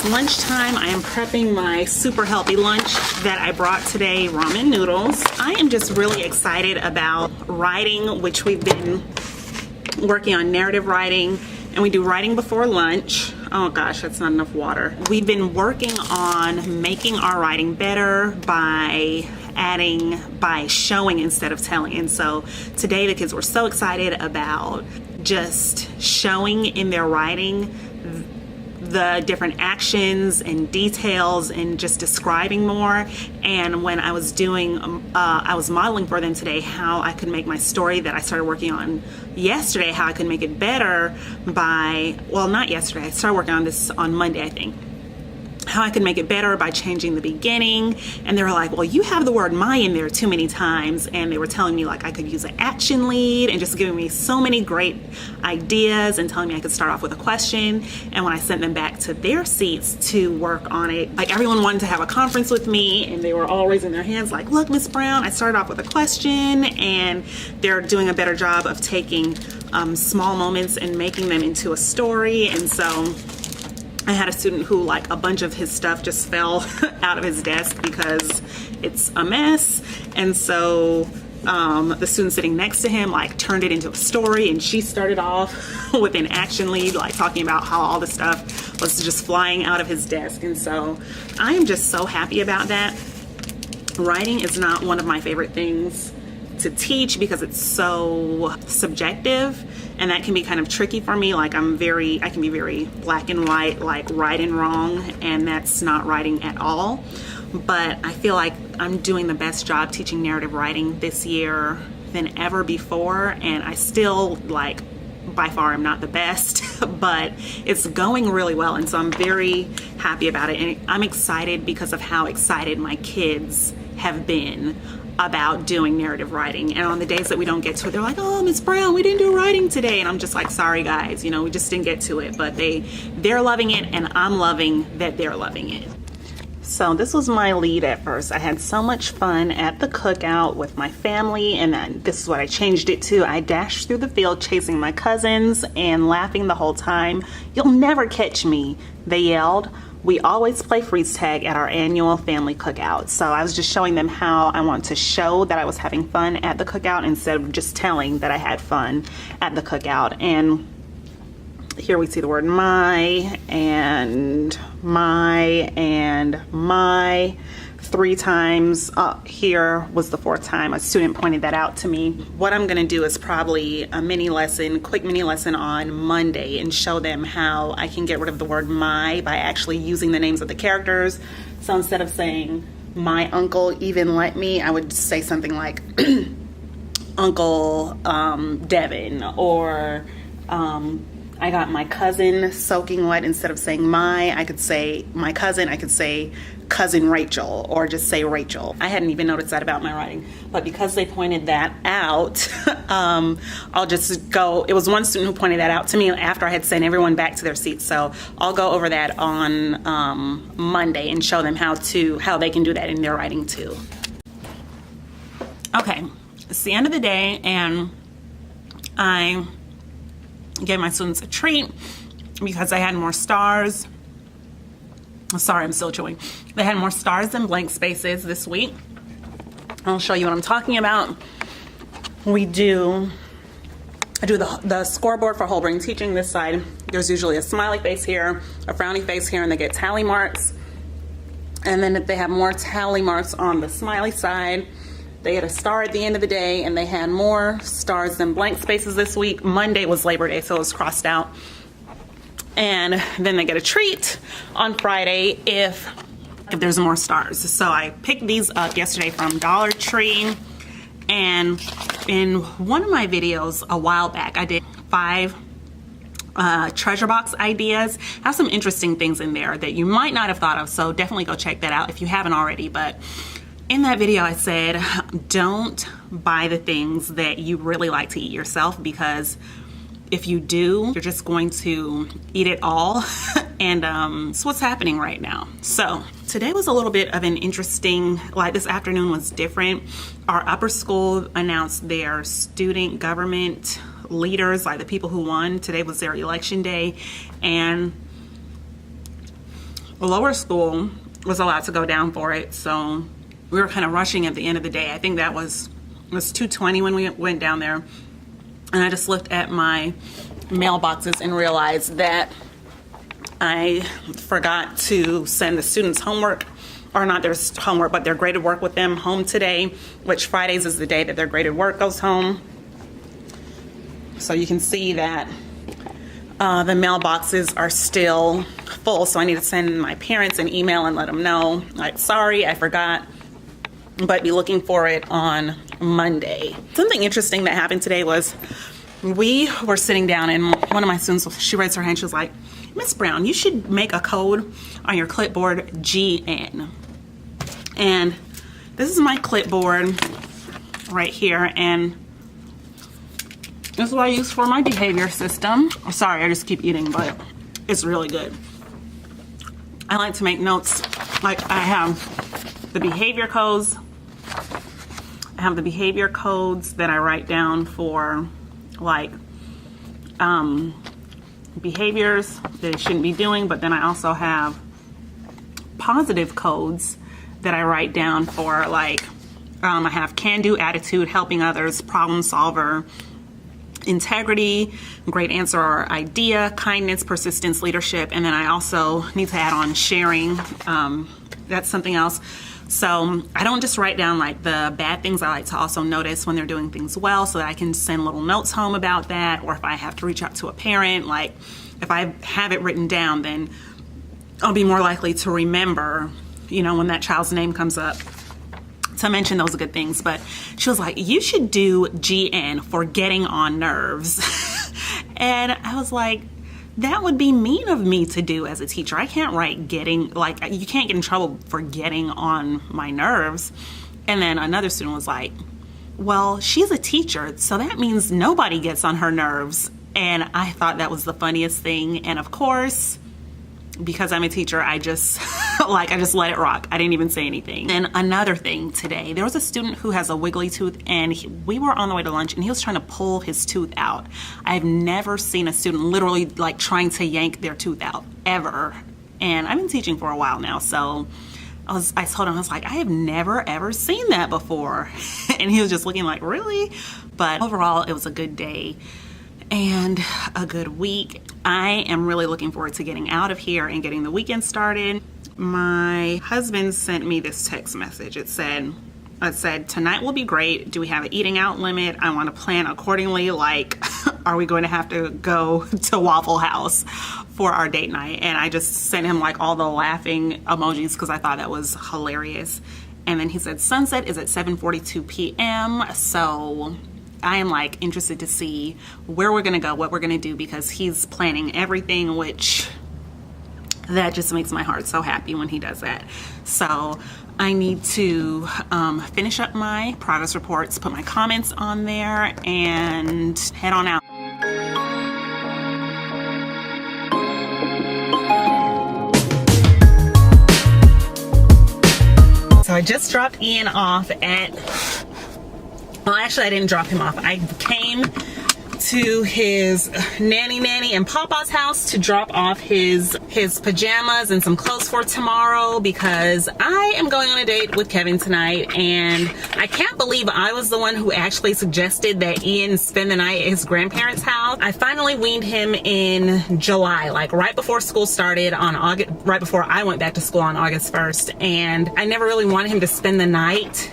It's lunchtime. I am prepping my super healthy lunch that I brought today, ramen noodles. I am just really excited about writing, which we've been working on narrative writing, and we do writing before lunch. Oh gosh, that's not enough water. We've been working on making our writing better by showing instead of telling. And so today the kids were so excited about just showing in their writing the different actions and details and just describing more. And when I was I was modeling for them today how I could make my story that I started working on yesterday, how I could make it better not yesterday, I started working on this on Monday, I think. How I could make it better by changing the beginning. And they were like, well, you have the word my in there too many times. And they were telling me like I could use an action lead and just giving me so many great ideas and telling me I could start off with a question. And when I sent them back to their seats to work on it, like everyone wanted to have a conference with me and they were all raising their hands like, look, Miss Brown, I started off with a question. And they're doing a better job of taking small moments and making them into a story. And so I had a student who like a bunch of his stuff just fell out of his desk because it's a mess. And so the student sitting next to him like turned it into a story, and she started off with an action lead like talking about how all the stuff was just flying out of his desk. And so I am just so happy about that. Writing is not one of my favorite things to teach because it's so subjective, and that can be kind of tricky for me. Like I can be very black and white, like right and wrong, and that's not writing at all. But I feel like I'm doing the best job teaching narrative writing this year than ever before, and I still like by far I'm not the best, but it's going really well, and so I'm very happy about it. And I'm excited because of how excited my kids have been about doing narrative writing. And on the days that we don't get to it, they're like, oh, Miss Brown, we didn't do writing today. And I'm just like, sorry guys, we just didn't get to it. But they're loving it, and I'm loving that they're loving it. So this was my lead at first. I had so much fun at the cookout with my family, and then this is what I changed it to. I dashed through the field chasing my cousins and laughing the whole time. You'll never catch me, they yelled. We always play freeze tag at our annual family cookout. So I was just showing them how I want to show that I was having fun at the cookout instead of just telling that I had fun at the cookout. And here we see the word my and my and my 3 times. Here was the 4th time. A student pointed that out to me. What I'm gonna do is probably a quick mini lesson on Monday, and show them how I can get rid of the word my by actually using the names of the characters. So instead of saying my uncle even let me, I would say something like Uncle Devin, or I got my cousin soaking wet. Instead of saying I could say my cousin, I could say cousin Rachel, or just say Rachel. I hadn't even noticed that about my writing, but because they pointed that out, I'll just go. It was one student who pointed that out to me after I had sent everyone back to their seats. So I'll go over that on Monday and show them how they can do that in their writing too. Okay, it's the end of the day, and I gave my students a treat because I had more stars. Sorry, I'm still chewing. They had more stars than blank spaces this week. I'll show you what I'm talking about. I do the scoreboard for whole brain teaching. This side, there's usually a smiley face here, a frowny face here, and they get tally marks. And then if they have more tally marks on the smiley side, they get a star at the end of the day, and they had more stars than blank spaces this week. Monday was Labor Day, so it was crossed out. And then they get a treat on Friday if there's more stars. So I picked these up yesterday from Dollar Tree. And in one of my videos a while back, I did 5 treasure box ideas. I have some interesting things in there that you might not have thought of, so definitely go check that out if you haven't already. But in that video I said, don't buy the things that you really like to eat yourself, because if you do, you're just going to eat it all. And it's what's happening right now. So today was a little bit of an interesting, this afternoon was different. Our upper school announced their student government leaders, like the people who won. Today was their election day. And lower school was allowed to go down for it. So we were kind of rushing at the end of the day. I think it was 2:20 when we went down there. And I just looked at my mailboxes and realized that I forgot to send the students homework, or not their homework, but their graded work with them home today, which Fridays is the day that their graded work goes home. So you can see that the mailboxes are still full. So I need to send my parents an email and let them know, like, sorry, I forgot, but be looking for it on Monday. Something interesting that happened today was we were sitting down and one of my students, she raised her hand, she was like, Miss Brown, you should make a code on your clipboard, GN. And this is my clipboard right here, and this is what I use for my behavior system. Oh, sorry, I just keep eating, but it's really good. I like to make notes. Like, I have the behavior codes. I have the behavior codes that I write down for, like, behaviors that they shouldn't be doing, but then I also have positive codes that I write down for, like, I have can-do attitude, helping others, problem solver, integrity, great answer or idea, kindness, persistence, leadership, and then I also need to add on sharing. That's something else. So I don't just write down like the bad things. I like to also notice when they're doing things well, so that I can send little notes home about that, or if I have to reach out to a parent, like if I have it written down, then I'll be more likely to remember, you know, when that child's name comes up, to mention those good things. But she was like, you should do GN for getting on nerves. And I was like, that would be mean of me to do as a teacher. I can't write getting, like, you can't get in trouble for getting on my nerves. And then another student was like, well, she's a teacher, so that means nobody gets on her nerves. And I thought that was the funniest thing. And of course, because I'm a teacher, I just I just let it rock. I didn't even say anything. And another thing today, there was a student who has a wiggly tooth, and we were on the way to lunch and he was trying to pull his tooth out. I've never seen a student literally like trying to yank their tooth out, ever. And I've been teaching for a while now, so I told him, I was like, I have never ever seen that before. And he was just looking like, really? But overall, it was a good day and a good week. I am really looking forward to getting out of here and getting the weekend started. My husband sent me this text message. It said, tonight will be great. Do we have an eating out limit? I want to plan accordingly. Like, are we going to have to go to Waffle House for our date night? And I just sent him like all the laughing emojis because I thought that was hilarious. And then he said, sunset is at 7:42 p.m. So I am like interested to see where we're gonna go, what we're gonna do, because he's planning everything, which that just makes my heart so happy when he does that. So I need to finish up my progress reports, put my comments on there, and head on out. So I just dropped Ian off at, well, actually I didn't drop him off. I came to his nanny and papa's house to drop off his pajamas and some clothes for tomorrow, because I am going on a date with Kevin tonight, and I can't believe I was the one who actually suggested that Ian spend the night at his grandparents' house. I finally weaned him in July, like right before school started on August, right before I went back to school on August 1st, and I never really wanted him to spend the night,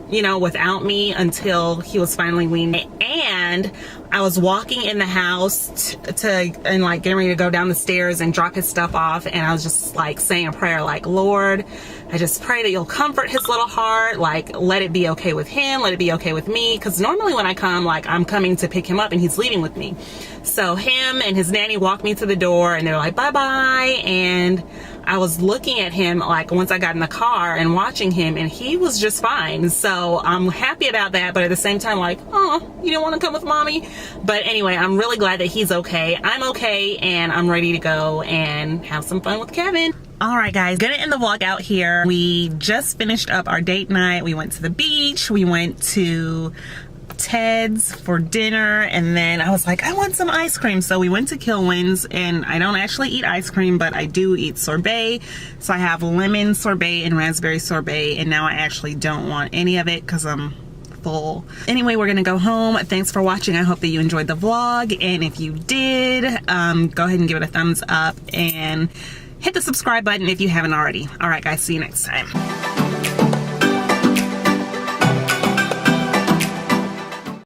you know, without me until he was finally weaned. And I was walking in the house and like getting ready to go down the stairs and drop his stuff off, and I was just like saying a prayer like, Lord, I just pray that you'll comfort his little heart, like let it be okay with him, let it be okay with me, because normally when I come, like I'm coming to pick him up and he's leaving with me. So him and his nanny walked me to the door and they're like, bye-bye, and I was looking at him like once I got in the car and watching him, and he was just fine. So I'm happy about that, but at the same time like, oh, you didn't want to come with mommy? But anyway, I'm really glad that he's okay. I'm okay, and I'm ready to go and have some fun with Kevin. All right, guys, gonna end the vlog out here. We just finished up our date night. We went to the beach. We went to Ted's for dinner, and then I was like, I want some ice cream. So we went to Kilwins, and I don't actually eat ice cream, but I do eat sorbet. So I have lemon sorbet and raspberry sorbet, and now I actually don't want any of it because I'm full. Anyway, we're gonna go home. Thanks for watching. I hope that you enjoyed the vlog, and if you did, go ahead and give it a thumbs up and hit the subscribe button if you haven't already. All right, guys, see you next time.